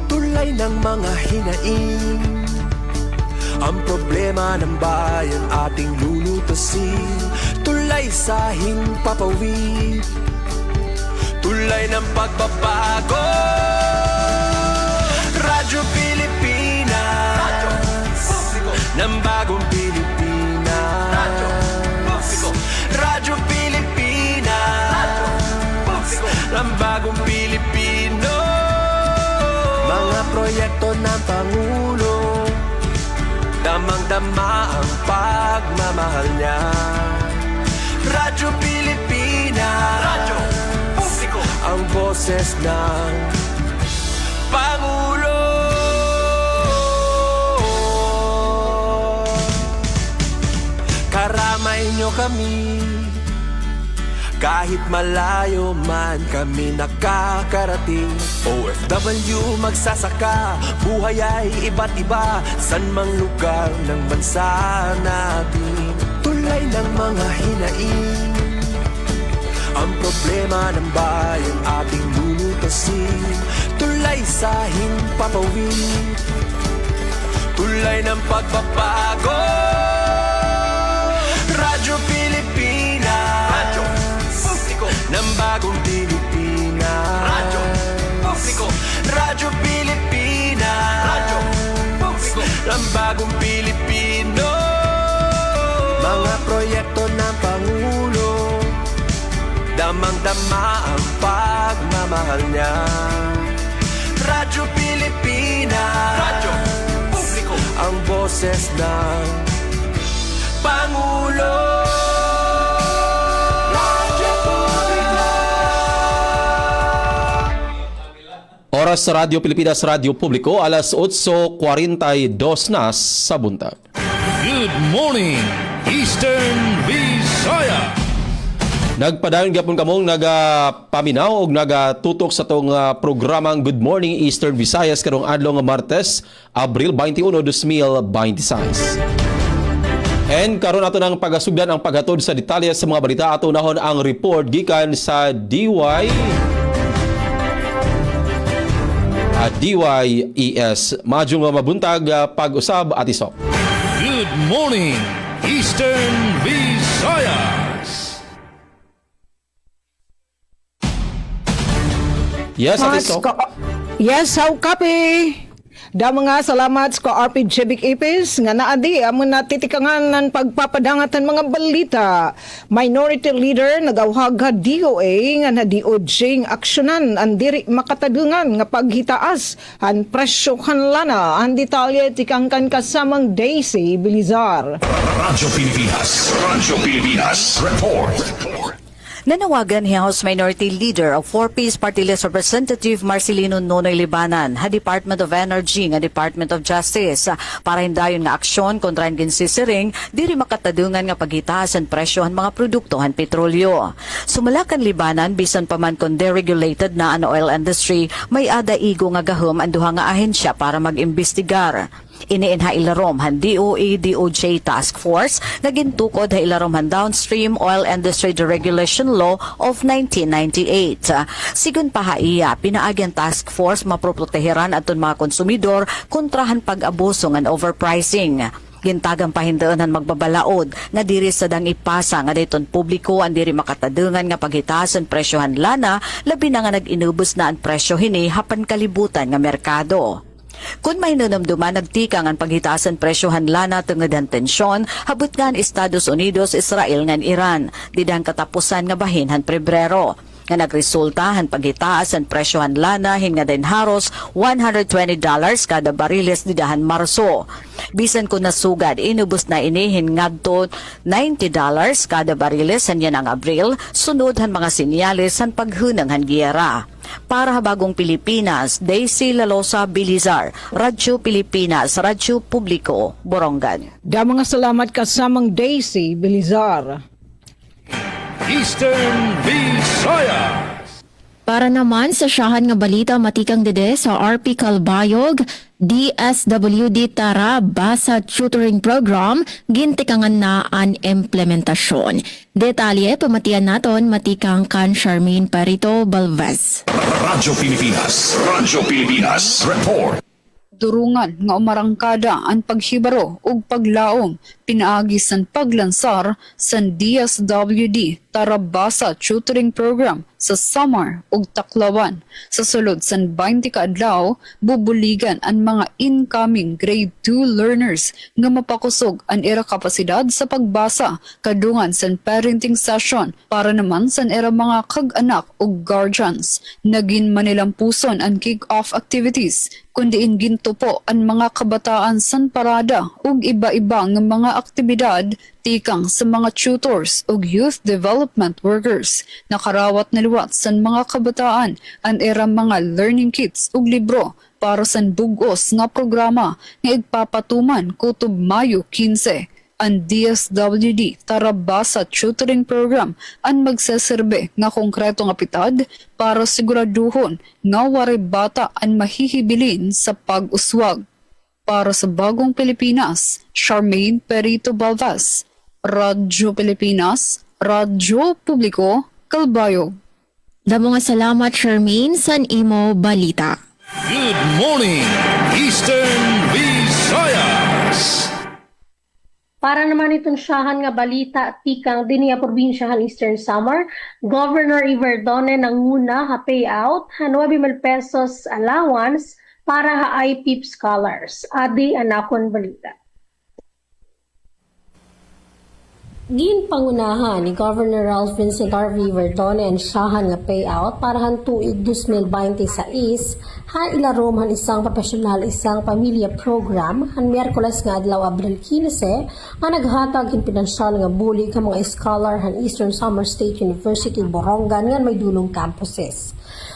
Tulay ng mga hinaing, ang problema ng bayan ating lulutasin. Tulay sa himpapawid, tulay ng pagbabago. Radyo Pilipinas, Radyo Publiko, ng bagong Pilipinas. Radyo Publiko, Radyo Pilipinas, Radyo Publiko, ng bagong Pilipino. Mga proyekto ng Pangulo, damang-dama ang pagmamahal niya. Radyo Pilipinas, Radyo Publiko, ang boses ng Pangulo. Karamay nyo kami, kahit malayo man kami nakakarating. OFW magsasaka, buhay ay iba't iba, san mang lugar ng bansa natin. Tulay ng mga hinaing, ang problema ng bayan ating lulutasin. Tulay sa himpapawid, tulay ng pagbabago. Radyo Pilipinas, Radyo Publiko, ng bagong Pilipinas. Radyo Publiko, Radyo Pilipinas, Radyo Publiko, ng bagong Pilipino. Mga proyekto ng Pangulo, damang-dama ang pagmamahal niya. Radyo Pilipinas, Radyo Publiko, ang boses ng Pangulo. Radyo Publiko. Oras sa Radyo Pilipinas, Radyo Publiko, alas 8:42 na sa buntag. Good morning, Eastern Visayas. Nagpadayon gyapon kamong nagapaminaw og nagatutok sa tong programang Good Morning Eastern Visayas karong adlaw nga Martes, Abril 21, 2026. And karon ato nang pagasugdan ang paghatod sa detalye sa mga balita. Ato nahon ang report gikan sa DYES. Majong nga mabuntag pag-usab at isok. Good morning, Eastern Visayas. Yes, at isok. Yes, how copy? Da mga salamat sa RP Jebic Ipis nga naadi amon natitikangan ng pagpapadangatan mga balita. Minority Leader nagawhag ha DOA nga na DOJ ng aksyonan ang diri makatadungan nga paghitaas han presyo kanlana ang detalye tikangkan kasamang Daisy Bilizar. Radyo Pilipinas Report. Nanawagan ni House Minority Leader of 4Ps Party List Representative Marcelino Nonoy Libanan ha Department of Energy nga Department of Justice para hindayon nga aksyon kontra ang ginsisiring diri makatadungan nga paghitaas ang presyo han mga produkto han petrolyo. Sumalakan Libanan bisan pa man kon deregulated na ang oil industry may adaigo nga gahom ang duha nga ahensya para mag-imbestigar. Iniinha ilarom han DOE DOJ Task Force na gintukod ha ilarom han Downstream Oil Industry Deregulation Law of 1998. Sigun pa haiya, pinaagyan Task Force maproproteheran aton mga konsumidor kontrahan pag-abuso ngan overpricing. Gintagang pahindaanan magbabalaod nga diri sa dang ipasa nga dayton publiko ang diri makatadungan nga paghitaas ang presyohan lana labi na nga nag-inubos na ang presyo hini hapan kalibutan nga merkado. Kung may nanamduman nagtikang ang paghitaasan presyohan lana tungod ang tensyon, habot nga ang Estados Unidos, Israel ngan Iran, didang katapusan nga bahin han Pebrero. Nga nagresulta han paghitaas ang presyohan lana hin nga din haros $120 kada bariles didahan Marso. Bisan kung nasugad, inubos na inihin ngadto $90 kada bariles han yan ang Abril, sunod han mga sinyales han paghunang han giyera. Para Bagong Pilipinas, Daisy Lalosa Bilizar, Radyo Pilipinas, Radyo Publiko, Borongan. Da mga salamat kasamang Daisy Bilizar. Eastern Visayas. Para naman sa syahan nga balita matikang dede sa RP Calbayog, DSWD Tara Basa Tutoring Program, gintikangan na ang implementasyon. Detalye, pamatian naton matikang kan Charmaine Parito Balvez. Radyo Pilipinas Report. Durungan nga umarangkada ang paghibaro ug paglaom pinaagi san paglansar san DSWD Tarabasa Tutoring Program sa Samar ug Tacloban. Sa sulod san 20 ka adlaw, bubuligan ang mga incoming grade 2 learners nga mapakusog ang ira kapasidad sa pagbasa kadungan san parenting session para naman san ira mga kag-anak ug guardians. Nagin manilampuson ang kick-off activities kundiin gintupo ang mga kabataan san parada ug iba-iba nga mga aktibidad tikang sa mga tutors ug youth development workers. Nakarawat na liwat san mga kabataan ang era mga learning kits ug libro para san bugos nga programa nga igpapatuman kutob Mayo 15. Ang DSWD Tarabasa Tutoring Program ang magseserbe nga konkreto nga pitad para siguraduhon nga waray bata ang mahihibilin sa pag-uswag. Para sa Bagong Pilipinas, Charmaine Parito Balvez, Radyo Pilipinas, Radyo Publiko, Calbayog. Damo nga salamat Charmaine san imo balita. Good morning, Eastern Visayas. Para naman itong syahan nga balita tikang diniya probinsyahan Eastern Samar, Governor Iverdone nanguna ha payout ha 9,000 pesos allowance para ha IPIP scholars. Adi anakon balita. Ginpangunahan ni Governor Ralph Vincent R. Iverdone ang syahan nga payout para han tuig 2026 ha ilarom han isang profesional isang pamilya program han Miyerkules nga adlaw Abril 15 nga naghatag in pinansyal nga bulig ang mga scholar han Eastern Samar State University Borongan nga may dulong campuses.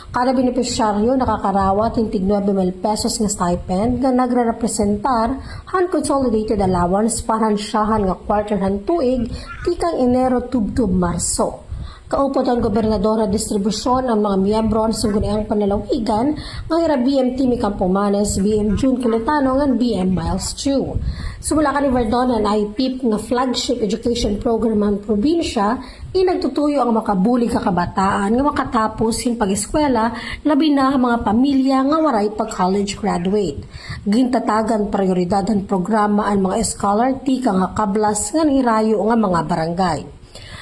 Kada benepisyaryo nakakarawat ng tig 9,000 pesos nga stipend nga nagre-representar han consolidated allowance para han syahan nga quarter han tuig tikang Enero tubtub Marso. Kaupod ang gobernadora distribusyon ang mga miyembro ng Sangguniang Panalawigan ng ira BM Timmy Campomanes, BM June Cayetano ng BM Miles 2. Sumula ka ni Verdonan ay PIP nga flagship education program ang probinsya, inagtutuyo ang makabulig kakabataan nga makatapos hin pag-eskwela labi na ang mga pamilya nga waray pag-college graduate. Gintatagan prioridad ang programa ang mga scholar tika nga kablas nga hirayo nga mga barangay.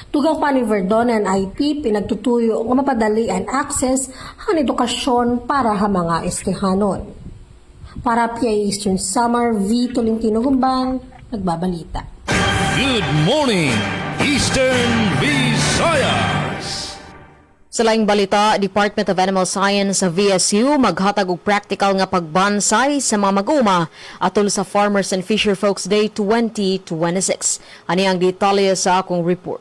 Tugang pa ni Verdonan ay PIP pinagtutuyo nga mapadali ang access ang edukasyon para ha mga estehanon. Para PIA Eastern Summer, V. Tolentino Gumban, nagbabalita. Good morning, Eastern Visayas. Sa laing balita, Department of Animal Science sa VSU maghatag og practical nga pagbansay sa mga mag-uma atol sa Farmers and Fisher Folks Day 2026. Ani ang detalye sa akong report.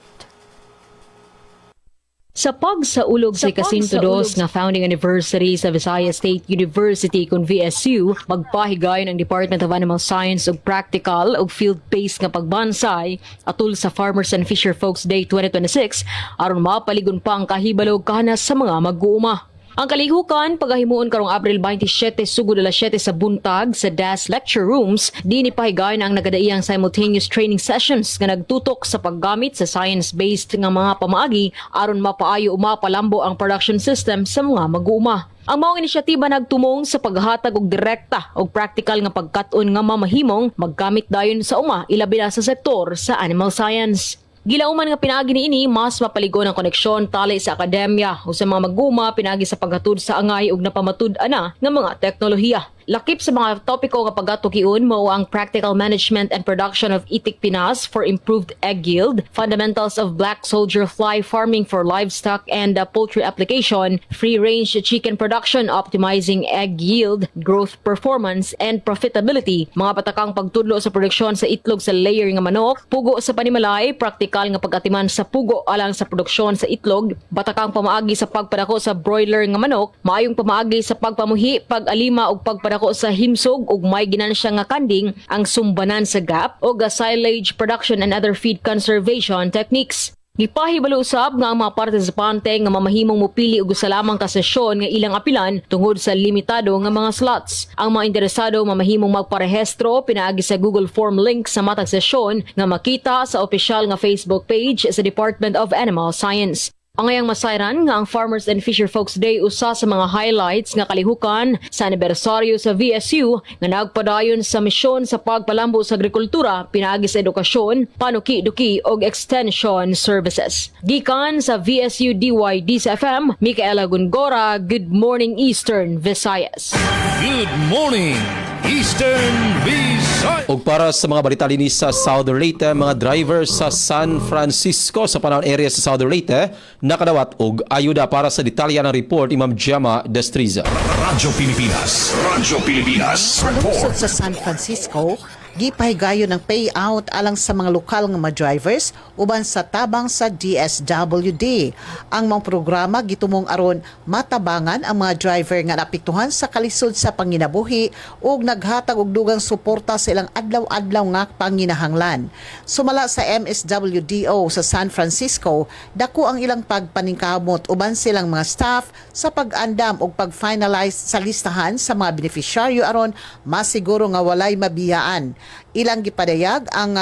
Sa pagsaulog sa ikasinto dos nga founding anniversary sa Visayas State University kung VSU, magpahigayon ang Department of Animal Science og practical og field-based nga pagbansay atol sa Farmers and Fisher Folks Day 2026 aron mapaligon pa ang kahibalo kahanas sa mga mag-uuma. Ang kalihukan, pagahimuon karong Abril 27, sugod alas 7 sa buntag sa DAS lecture rooms, di ni pahigayon ang nagadaiyang simultaneous training sessions nga nagtutok sa paggamit sa science-based nga mga pamaagi aron mapaayo o mapalambo ang production system sa mga mag-uuma. Ang maong inisyatiba nagtumong sa paghatag og direkta og practical nga pagkat-on nga mamahimong maggamit dayon sa uma ilabi na sa sektor sa animal science. Gilauman nga pinagi niini mas mapaligon ang koneksyon tali sa akademya o sa mga mag-uma pinagi sa paghatod sa angay ug napamatud-ana nga mga teknolohiya. Lakip sa mga topiko nga pagatukiun mao ang Practical Management and Production of Itik Pinas for Improved Egg Yield, Fundamentals of Black Soldier Fly Farming for Livestock and Poultry Application, Free-Range Chicken Production Optimizing Egg Yield, Growth Performance, and Profitability, mga patakang pagtudlo sa produksyon sa itlog sa layer nga manok, pugo sa panimalay, praktikal nga pag-atiman sa pugo alang sa produksyon sa itlog, batakang pamaagi sa pagpadako sa broiler nga manok, maayong pamaagi sa pagpamuhi, pag-alima ug pagpadako sa himsog ug may ginansya nga kanding ang sumbanan sa gap o silage production and other feed conservation techniques. Gipahibalo usab nga ang mga partisipante nga mamahimong mupili og usa lamang ka sesyon nga ilang apilan tungod sa limitado nga mga slots. Ang mga interesado mamahimong magparehistro pinaagi sa Google Form link sa matag sesyon nga makita sa opisyal nga Facebook page sa Department of Animal Science. Ang ngayang masayran nga ang Farmers and Fisher Folks Day usa sa mga highlights nga kalihukan sa anibersaryo sa VSU nga nagpadayon sa misyon sa pagpalambo sa agrikultura pinaagi sa edukasyon, panuki-duki ug extension services. Gikan sa VSU DYDCFM, Micaela Gungora, Good Morning Eastern Visayas. Good morning, Eastern Visayas. Og para sa mga balita din sa South Leyte, mga driver sa San Francisco sa panahon area sa South Leyte nakadawat og ayuda. Para sa detalye ng report, Imam Jama Destriza. Radyo Pilipinas. Radyo Pilipinas. Lungsod sa San Francisco, gipahigayon ng payout alang sa mga lokal nga mga drivers uban sa tabang sa DSWD. Ang mga programa gitumong aron matabangan ang mga driver nga naapektuhan sa kalisod sa panginabuhi ug naghatag og dugang suporta sa ilang adlaw-adlaw nga panginahanglan. Sumala sa MSWDO sa San Francisco, dako ang ilang pagpaningkamot uban silang mga staff sa pag-andam ug pag-finalize sa listahan sa mga beneficiaryo aron masiguro nga walay mabiyaan. Ilang gipadayag ang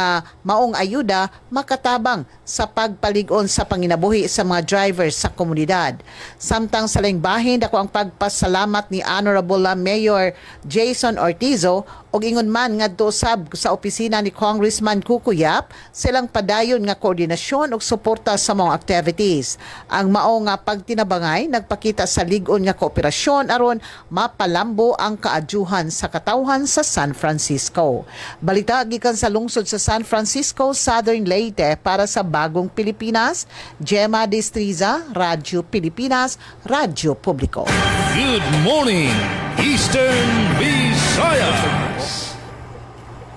maong ayuda makatabang sa pagpaligon sa panginabuhi sa mga drivers sa komunidad. Samtang sa laing bahin, dako ang pagpasalamat ni Honorable Mayor Jason Ortizo og ingon man ngadto usab sa opisina ni Congressman Kukuyap silang padayon nga koordinasyon ug suporta sa mga activities. Ang mao nga pagtinabangay nagpakita sa lig-on nga kooperasyon aron mapalambo ang kaadyuhan sa katawhan sa San Francisco. Balita gikan sa lungsod sa San Francisco, Southern Leyte para sa Bagong Pilipinas, Gemma Destriza, Radyo Pilipinas, Radyo Publiko. Good morning, Eastern Visayas.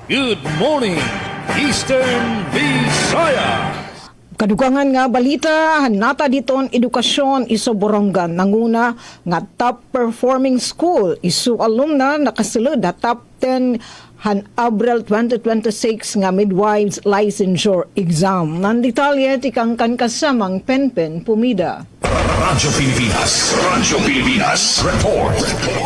Good morning, Eastern Visayas. Kadugangan nga balita, hanata diton edukasyon iso Borongan. Nanguna nga top performing school isu alumna nakasulod na top 10 han Abril 2026 nga midwives licensure exam. Nandetalye tikang kan kasamang Penpen Pumida. Radyo Pilipinas report.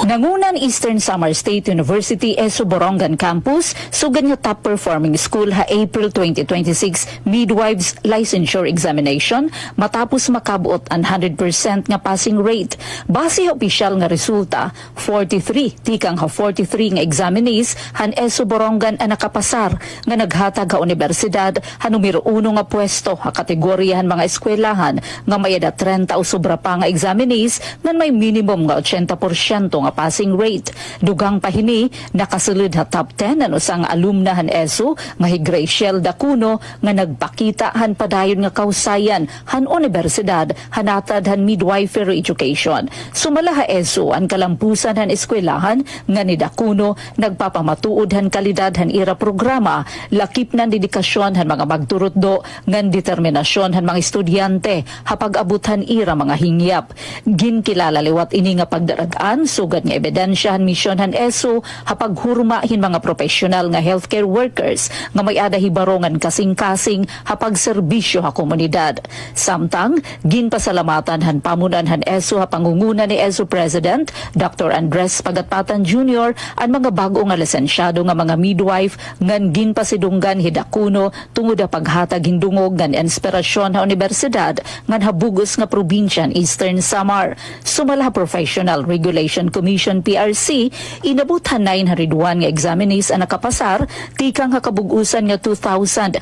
Nangunan Eastern Samar State University ESO Borongan Campus sugad nga top performing school ha April 2026 midwives licensure examination matapos makabuot ang 100% nga passing rate. Base sa opisyal nga resulta, 43 tikang ha 43 nga examinees han ESO Borongan ang nakapasar nga naghatag ha universidad ha numero 1 nga pwesto ha kategoryahan mga eskwelahan nga mayada 30 o sobra pa nga examinees nga may minimum nga 80% nga passing rate. Dugang pahini nakasulod ha top 10 ano sang alumna han ESO nga hi Graciel Dacuno nga nagpakita han padayon nga kausayan han universidad hanatad han midwifery education. Sumala ha ESO ang kalampusan han eskwelahan nga ni Dacuno nagpapamatuod han kalidad han ira programa lakip nan dedikasyon han mga magturutdo ngan determinasyon han mga estudyante hapag-abot han ira mga hingyap. Ginkilala liwat ini nga pagdaragaan sugad nga ebidensya han misyon han ESO hapag hurmahin mga professional nga healthcare workers nga may ada hibarongan kasing-kasing hapag serbisyo ha komunidad. Samtang ginpasalamatan han pamunan han ESO ha pangunguna ni ESO President Dr. Andres Pagatpatan Jr. ang mga bago nga lisensyado nga mga midwife ngan ginpasidunggan hidakuno tungod sa paghatag hindungog ngan inspirasyon ha universidad ngan habugos nga probinsya Eastern Samar. Sumala Professional Regulation Commission PRC inabot han 901 nga examinees ang nakapasar tikang hakabugusan nga 2,124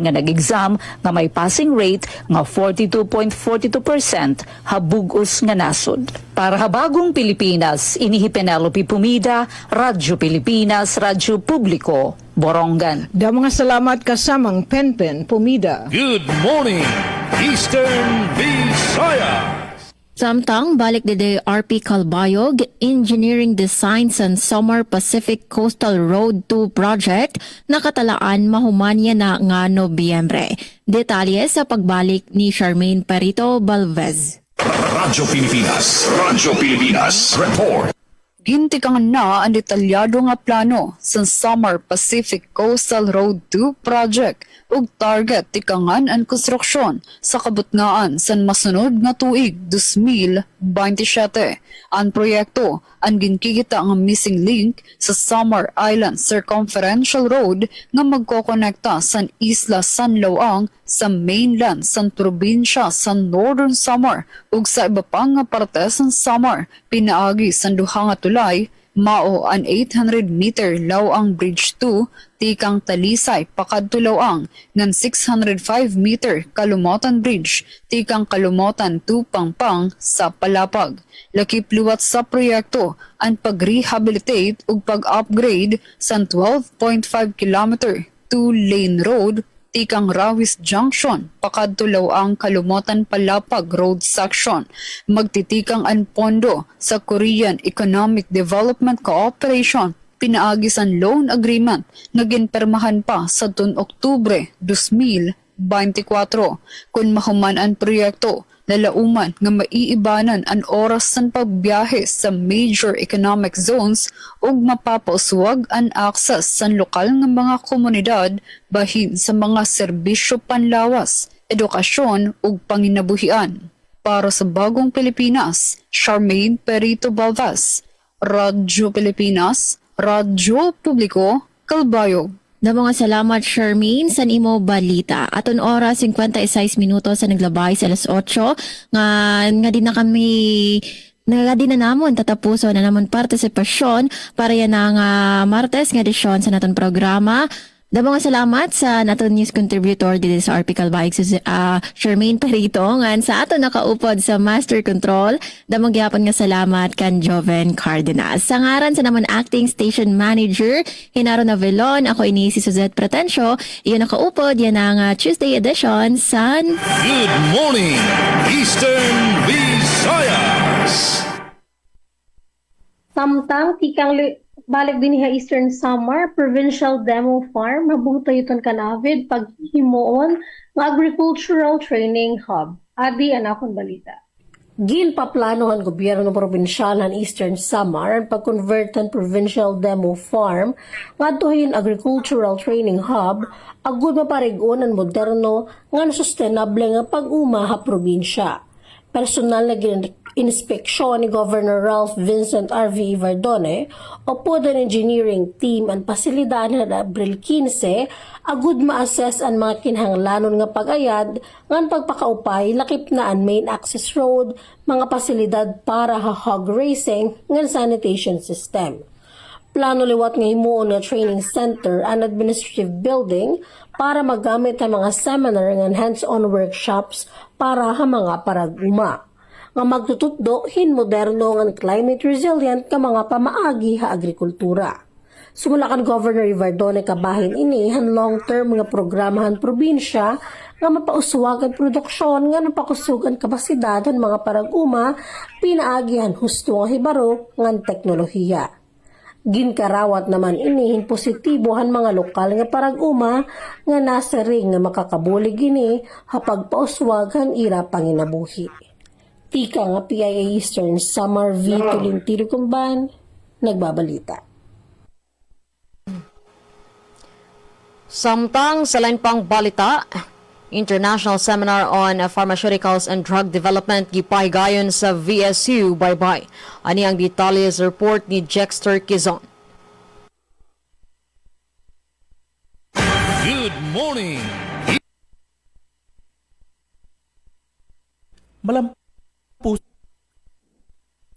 nga nag-exam nga may passing rate nga 42.42% habugos nga nasod. Para habagong Pilipinas, inihi Penelope Pumida, Radyo Pilipinas, Radyo Publiko, Borongan. Da mga salamat kasamang Penpen Pumida. Good morning, Eastern Visayas. Samtang balik de RP Calbayog Engineering Design sa Samar Pacific Coastal Road 2 project nakatalaan mahumanya na nga Nobyembre. Detalye sa pagbalik ni Charmaine Perito Balvez. Radyo Pilipinas report. Gintikangan na ang detalyado nga plano sa Samar Pacific Coastal Road 2 project ug target tikangan ang konstruksyon sa kabutngaan sa masunod nga tuig 2027. Ang proyekto ang ginkikita nga missing link sa Samar Island Circumferential Road nga magkokonekta sa Isla San Loang sa mainland sa probinsya sa Northern Samar ug sa iba pang nga parte sa Samar pinaagi sa duha nga tulay mao ang 800-meter Lawang Bridge 2 tikang Talisay pakadto Lawang ngan 605-meter Kalumotan Bridge tikang Kalumotan 2 Pangpang sa Palapag. Lakip liwat sa proyekto ang pag-rehabilitate ug pag-upgrade sa 12.5 kilometer 2-lane road tikang Rawis Junction, pakadto Lawang Kalumotan Palapag Road Section. Magtitikang ang pondo sa Korean Economic Development Cooperation pinaagi sa loan agreement nga ginpermahan pa sa tuon Oktubre 2024. Kung mahuman ang proyekto, lalauman nga maiibanan ang oras sa pagbiyahe sa major economic zones ug mapapausuwag ang access sa lokal nga mga komunidad bahin sa mga serbisyo panlawas, edukasyon ug panginabuhian. Para sa Bagong Pilipinas, Charmaine Perito Balvez, Radyo Pilipinas, Radyo Publiko, Calbayog. Da mga salamat Charmaine sa imo balita. Aton oras 56 minutos sa naglabay sa alas 8 nga di na kami di na namon tatapuso na namon partisipasyon para yan ang Martes nga edisyon sa naton programa. Da mga salamat sa naton news contributor dito sa RP Calbayog Charmaine Perito ngan sa ato nakaupod sa Master Control. Da magyapon nga salamat kan Joven Cardenas. Sa ngaran sa naman acting station manager Hinaro Navelon, ako ini si Suzette Pretencio. Iyon nakaupod yan ang Tuesday edition sa Good morning, Eastern Visayas. Samtang balik din niya Eastern Samar Provincial Demo Farm habungtayoton kanavid paghimuon ng agricultural training hub. Adi ang akong balita. Ginpaplanohan gobyerno probinsyal ng Eastern Samar ang pag-convert ng Provincial Demo Farm ngadtohin agricultural training hub agud maparigon ang moderno nga sustainable nga pag-uma ha probinsya. Personal na inspeksyon ni Governor Ralph Vincent R.V. Ivardone o po ng engineering team ang pasilidad na Abril 15 agud ma-assess ang mga kinahanglanon nga pag-ayad ngan pagpakaupay lakip na ang main access road, mga pasilidad para ha hog racing ngan sanitation system. Plano liwat nga himuon nga training center and administrative building para magamit ang mga seminar ngan hands-on workshops para ha mga parag-uma. Nga magtutuddo hin moderno nga climate resilient ka mga pamaagi ha agrikultura. Sumulakan Governor Ivardone kabahin ini han long-term nga programahan probinsya nga mapauswagan produksyon nga napakusugan kapasidad ng mga parag-uma pinaagihan husto nga hibaro ngan teknolohiya. Ginkarawat naman inihin positibohan mga lokal nga parag-uma nga nasa ring nga makakabulig ini hapag pauswagan ira panginabuhi. Tika nga PIA Eastern Samar V. Tulintiro Kumban, nagbabalita. Samtang sa lain pang balita, International Seminar on Pharmaceuticals and Drug Development gipahigayon sa VSU Baybay. Ani ang detalles report ni Jexter Quizon. Good morning.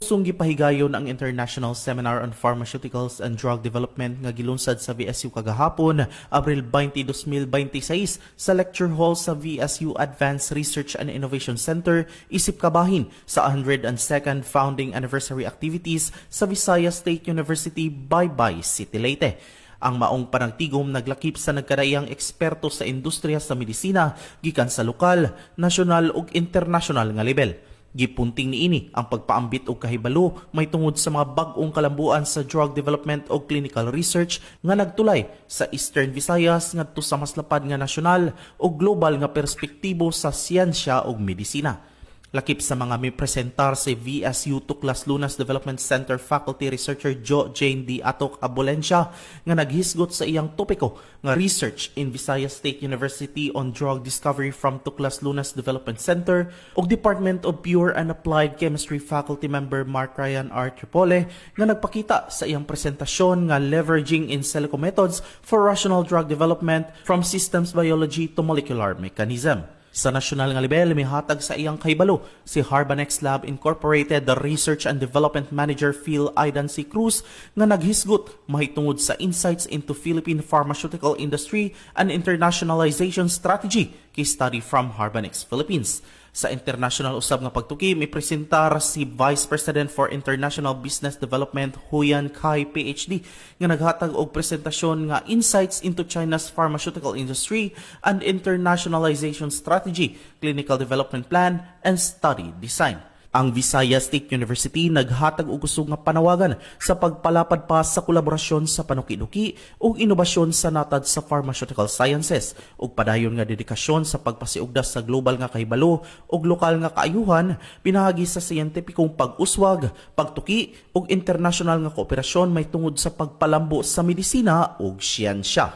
Pusong gipahigayon ang International Seminar on Pharmaceuticals and Drug Development nga gilunsad sa VSU kagahapon, Abril 20, 2026 sa lecture hall sa VSU Advanced Research and Innovation Center, isip kabahin sa 102nd founding anniversary activities sa Visayas State University, Baybay City, Leyte. Ang maong panagtigom naglakip sa nagkadaiyang eksperto sa industriya sa medisina gikan sa lokal, nasyonal ug internasyonal nga level. Gipunting niini ang pagpaambit og kahibalo may tungod sa mga bag-ong kalambuan sa drug development o clinical research nga nagtulay sa Eastern Visayas ngadto sa mas lapad nga nasyonal o global nga perspektibo sa siyensya ug medisina. Lakip sa mga may presentar si VSU Tuklas Lunas Development Center Faculty Researcher Jo Jane D. Atok Abolensya nga naghisgot sa iyang topiko nga Research in Visayas State University on Drug Discovery from Tuklas Lunas Development Center ug Department of Pure and Applied Chemistry Faculty Member Mark Ryan R. Tripole nga nagpakita sa iyang presentasyon nga leveraging in silico methods for rational drug development from systems biology to molecular mechanism. Sa nasyonal nga level, may hatag sa iyang kahibalo si Harbanex Lab Incorporated, the Research and Development Manager Phil Aidan C. Cruz nga naghisgot mahitungod sa insights into Philippine pharmaceutical industry and internationalization strategy case study from Harbanex Philippines. Sa international usab nga pagtuki, may presentar si Vice President for International Business Development Huyan Kai PhD nga naghatag og presentasyon nga insights into China's pharmaceutical industry and internationalization strategy, clinical development plan, and study design. Ang Visayas State University naghatag og kusog nga panawagan sa pagpalapad pa sa kolaborasyon sa panukiduki ug inobasyon sa natad sa pharmaceutical sciences ug padayon nga dedikasyon sa pagpasiugdas sa global nga kahibalo ug lokal nga kaayuhan pinahagi sa siyentipikong pag-uswag, pagtuki ug internasyonal nga kooperasyon may tungod sa pagpalambo sa medisina ug siyensya.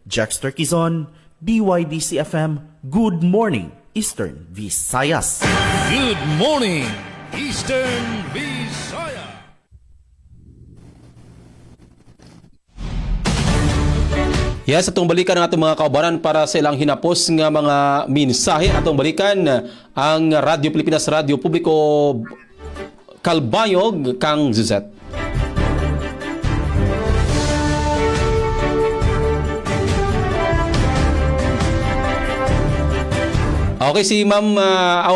Jexter Quizon, DYDC-FM, Good Morning, Eastern Visayas. Good morning, Eastern Visayas. Yes, atong balikan ang atong mga kaubanan para sa ilang hinapos nga mga mensahe. Atong balikan ang Radyo Pilipinas, Radyo Publiko Kalbayog, Kang Zuzet. Okay, si Ma'am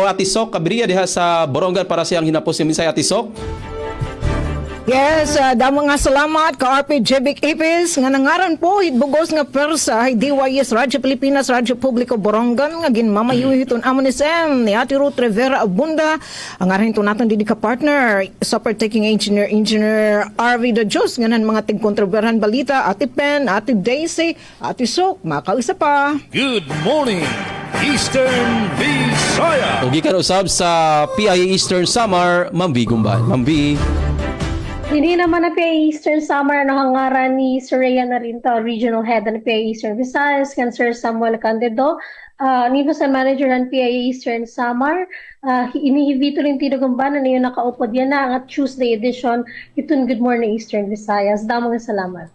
Ati Sok Kabriya diha sa Borongan para siyang hinapos yung minsay Ati Sok. Yes, damo nga salamat ka RP Jevic Ipis nga nangaran po hitbugos nga persa hay DYS Radyo Pilipinas Radyo Publiko Borongan nga ginmamayuhiton amon ni Sem ni Ate Ruth Rivera Abunda ang arin to naton didi ka partner super taking engineer RV De Jus nga nan mga tigkontroberhan balita Ate Pen, Ate Daisy, Ate Sok, makaisa pa. Good morning, Eastern Visayas. O gikan usab sa PIA Eastern Samar, Ma'am V Gumbay. Ma'am V. Hindi naman na PIA Eastern Samar na hangaran ni Sir Rhea Narinto, Regional Head ng PIA Eastern Visayas, kan Sir Samuel Candido, nipo sa manager ng PIA Eastern Samar. Inihibito rin tinagumbanan na yun nakaupod yan na ang Tuesday edition itong Good Morning Eastern Visayas. Damang salamat.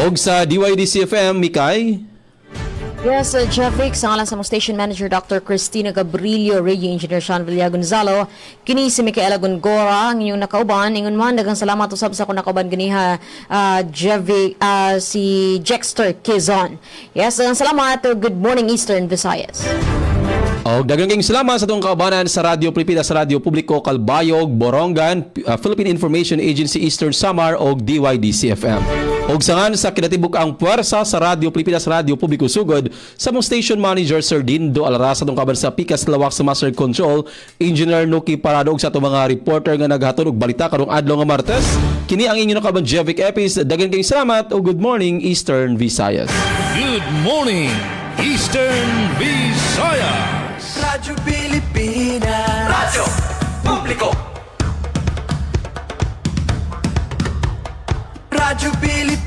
Og sa DYDC-FM, Mikay. Yes, Jeffix, ang alang sa mong station manager Dr. Cristina Gabrilio, Radio Engineer Sean Villa Gonzalo, kini si Micaela Gongora, ang inyong nakauban, ingon man, dagang salamat usab sa akong nakauban ganiha, si Jexter Quezon. Yes, dagang salamat, good morning Eastern Visayas. Og daghang salamat sa atong kaubanan sa Radyo Pilipinas, sa Radyo Publiko Calbayog, Borongan, Philippine Information Agency Eastern Samar og DYDC-FM. Og sangan sa kinatibuk ang puwersa sa Radyo Pilipinas, Radyo Publiko Sugod sa mong station manager Sir Dindo Alarasa atong kaban sa Pikas Lawak sa Master Control, Engineer Nuki Paradog sa atong mga reporter nga naghatod og balita karong adlaw nga Martes. Kini ang inyong kaban Jevic Epis. Daghang salamat o good morning Eastern Visayas. Good morning, Eastern Visayas. Radyo Pilipinas, Radyo Publiko, Radyo Pilipinas.